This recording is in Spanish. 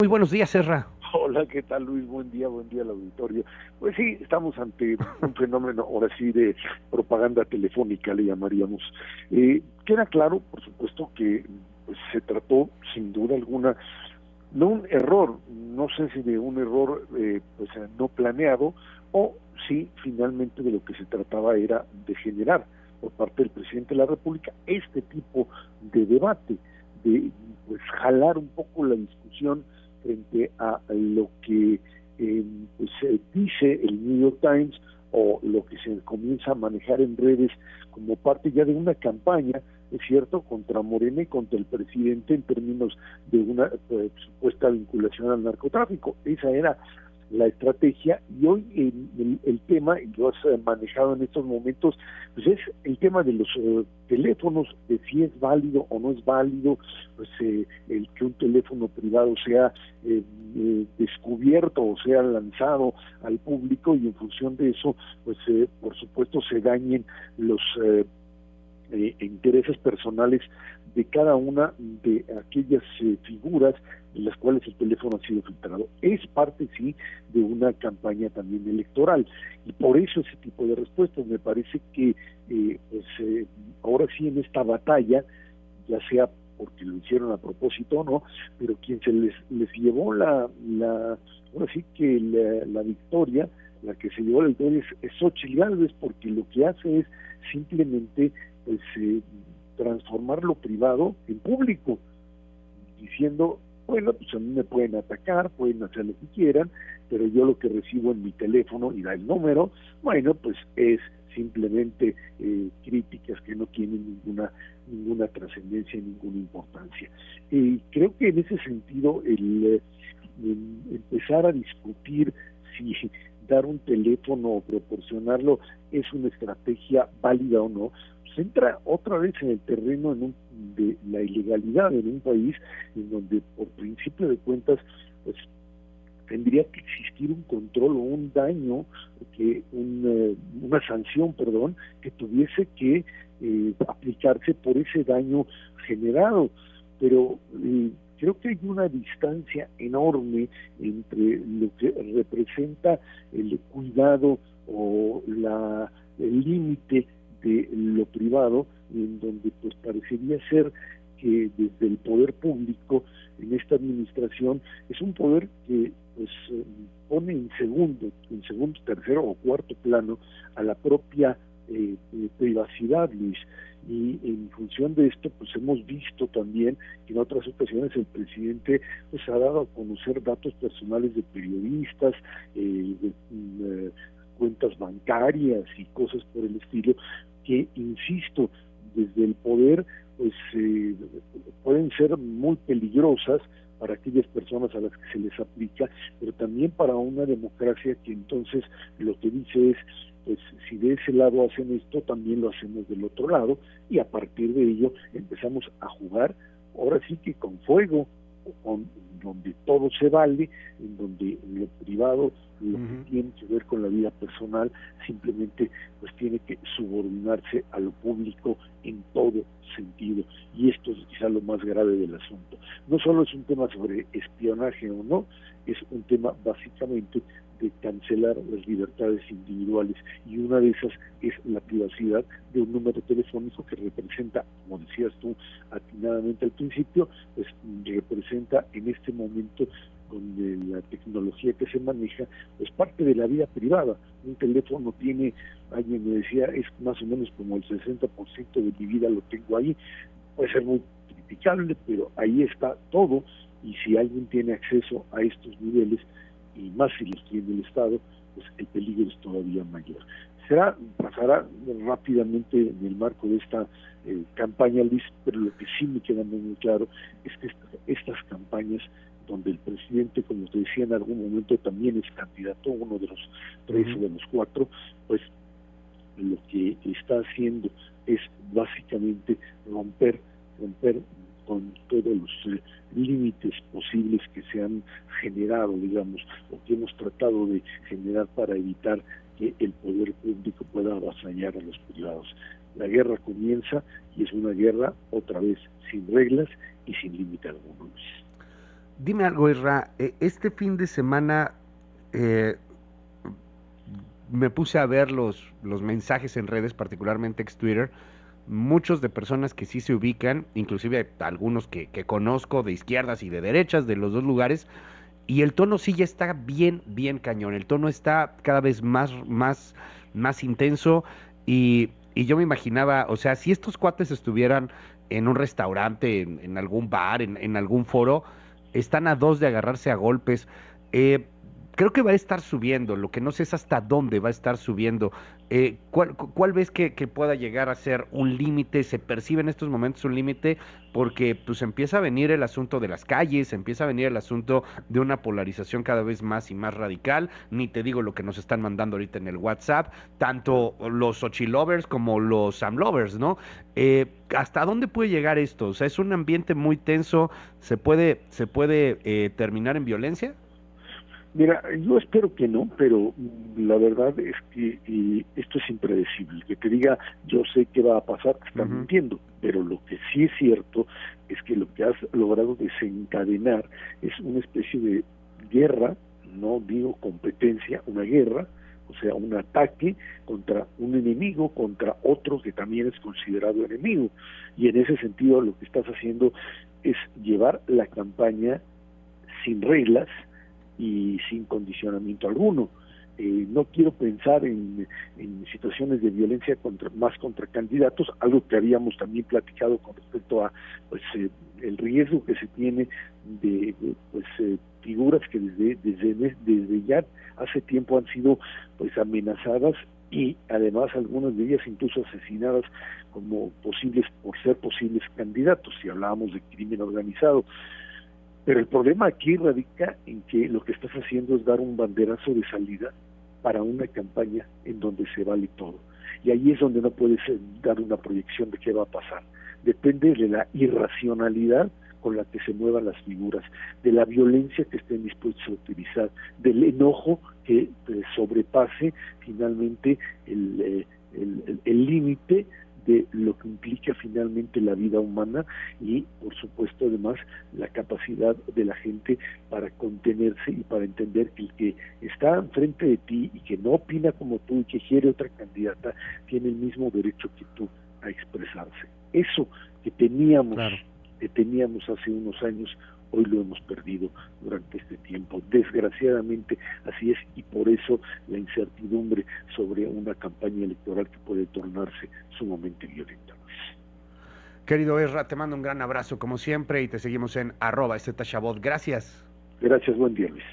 Muy buenos días, Serra. Hola, ¿qué tal, Luis? Buen día al auditorio. Pues sí, estamos ante un fenómeno, ahora sí, de propaganda telefónica, le llamaríamos. Queda claro, por supuesto, que pues, se trató, sin duda alguna, no un error, no sé si de un error no planeado, o si finalmente de lo que se trataba era de generar por parte del presidente de la República este tipo de debate, de pues jalar un poco la discusión frente a lo que dice el New York Times o lo que se comienza a manejar en redes como parte ya de una campaña, es cierto, contra Morena y contra el presidente en términos de una supuesta vinculación al narcotráfico. Esa era la estrategia, y hoy el tema, y lo has manejado en estos momentos, pues es el tema de los teléfonos, de si es válido o no es válido, pues el que un teléfono privado sea descubierto o sea lanzado al público, y en función de eso, pues por supuesto se dañen los intereses personales de cada una de aquellas figuras en las cuales el teléfono ha sido filtrado. Es parte, sí, de una campaña también electoral, y por eso ese tipo de respuestas. Me parece que ahora sí, en esta batalla, ya sea porque lo hicieron a propósito o no, pero quien se les llevó ahora sí que la victoria, la que se llevó la victoria es Xóchitl Gálvez, porque lo que hace es simplemente pues transformar lo privado en público, diciendo, bueno, pues a mí me pueden atacar, pueden hacer lo que quieran, pero yo lo que recibo en mi teléfono, y da el número, bueno, pues es simplemente críticas que no tienen ninguna trascendencia, ninguna importancia. Creo que en ese sentido el empezar a discutir si dar un teléfono o proporcionarlo es una estrategia válida o no, pues entra otra vez en el terreno de la ilegalidad en un país en donde, por principio de cuentas, pues tendría que existir un control o un daño, una sanción, perdón, que tuviese que aplicarse por ese daño generado. Pero creo que hay una distancia enorme entre lo que representa el cuidado o el límite de lo privado, en donde pues parecería ser que desde el poder público en esta administración es un poder que pues pone en segundo, tercero o cuarto plano a la propia privacidad, Luis. Y en función de esto, pues hemos visto también que en otras ocasiones el presidente pues ha dado a conocer datos personales de periodistas, cuentas bancarias y cosas por el estilo, que, insisto, desde el poder pues pueden ser muy peligrosas para aquellas personas a las que se les aplica, pero también para una democracia que entonces lo que dice es, pues si de ese lado hacen esto, también lo hacemos del otro lado, y a partir de ello empezamos a jugar, ahora sí que con fuego, donde todo se vale, en donde lo privado, lo que tiene que ver con la vida personal, simplemente pues tiene que subordinarse a lo público en todo sentido. Y esto es quizá lo más grave del asunto. No solo es un tema sobre espionaje o no, es un tema básicamente de cancelar las libertades individuales, y una de esas es la privacidad de un número telefónico que representa, como decías tú atinadamente al principio, pues representa en este momento, con la tecnología que se maneja, pues parte de la vida privada. Un teléfono tiene, alguien me decía, es más o menos como el 60% de mi vida lo tengo ahí. Puede ser muy criticable, pero ahí está todo, y si alguien tiene acceso a estos niveles, y más si los tiene el Estado, pues el peligro es todavía mayor. Pasará rápidamente en el marco de esta campaña, Luis, pero lo que sí me queda muy claro es que estas campañas, donde el presidente, como te decía, en algún momento también es candidato, uno de los tres o de los cuatro, pues lo que está haciendo es básicamente romper con todos los límites posibles que se han generado, digamos, o que hemos tratado de generar para evitar que el poder público pueda avasallar a los privados. La guerra comienza, y es una guerra otra vez sin reglas y sin límite alguno. Dime algo, Isra, este fin de semana eh, me puse a ver los mensajes en redes, particularmente ex Twitter, muchos de personas que sí se ubican, inclusive algunos que conozco de izquierdas y de derechas, de los dos lugares, y el tono sí ya está bien, bien cañón, el tono está cada vez más intenso, y yo me imaginaba, o sea, si estos cuates estuvieran en un restaurante, en algún bar, en algún foro, están a dos de agarrarse a golpes. eh, Creo que va a estar subiendo, lo que no sé es hasta dónde va a estar subiendo. ¿Cuál ves que pueda llegar a ser un límite? ¿Se percibe en estos momentos un límite? Porque pues empieza a venir el asunto de las calles, empieza a venir el asunto de una polarización cada vez más y más radical. Ni te digo lo que nos están mandando ahorita en el WhatsApp, tanto los Xochilovers como los Samlovers, ¿no? ¿Hasta dónde puede llegar esto? O sea, es un ambiente muy tenso. ¿Se puede terminar en violencia? Mira, yo espero que no, pero la verdad es que esto es impredecible. Que te diga, yo sé qué va a pasar, te están Ujú. mintiendo. Pero lo que sí es cierto es que lo que has logrado desencadenar es una especie de guerra, no digo competencia, una guerra, o sea, un ataque contra un enemigo, contra otro que también es considerado enemigo. Y en ese sentido lo que estás haciendo es llevar la campaña sin reglas y sin condicionamiento alguno. No quiero pensar en situaciones de violencia más contra candidatos, algo que habíamos también platicado con respecto a pues el riesgo que se tiene de pues figuras que desde ya hace tiempo han sido pues amenazadas y además algunas de ellas incluso asesinadas como posibles por ser posibles candidatos, si hablábamos de crimen organizado. Pero el problema aquí radica en que lo que estás haciendo es dar un banderazo de salida para una campaña en donde se vale todo. Y ahí es donde no puedes dar una proyección de qué va a pasar. Depende de la irracionalidad con la que se muevan las figuras, de la violencia que estén dispuestos a utilizar, del enojo que sobrepase finalmente el límite de lo que implica finalmente la vida humana y, por supuesto, además, la capacidad de la gente para contenerse y para entender que el que está enfrente de ti y que no opina como tú y que quiere otra candidata tiene el mismo derecho que tú a expresarse. Eso que teníamos, Claro. que teníamos hace unos años, hoy lo hemos perdido durante este tiempo. Desgraciadamente así es, y por eso la incertidumbre sobre una campaña electoral que puede tornarse sumamente violenta. Querido Ezra, te mando un gran abrazo como siempre y te seguimos en @ZShabot. Gracias. Gracias, buen día, Luis.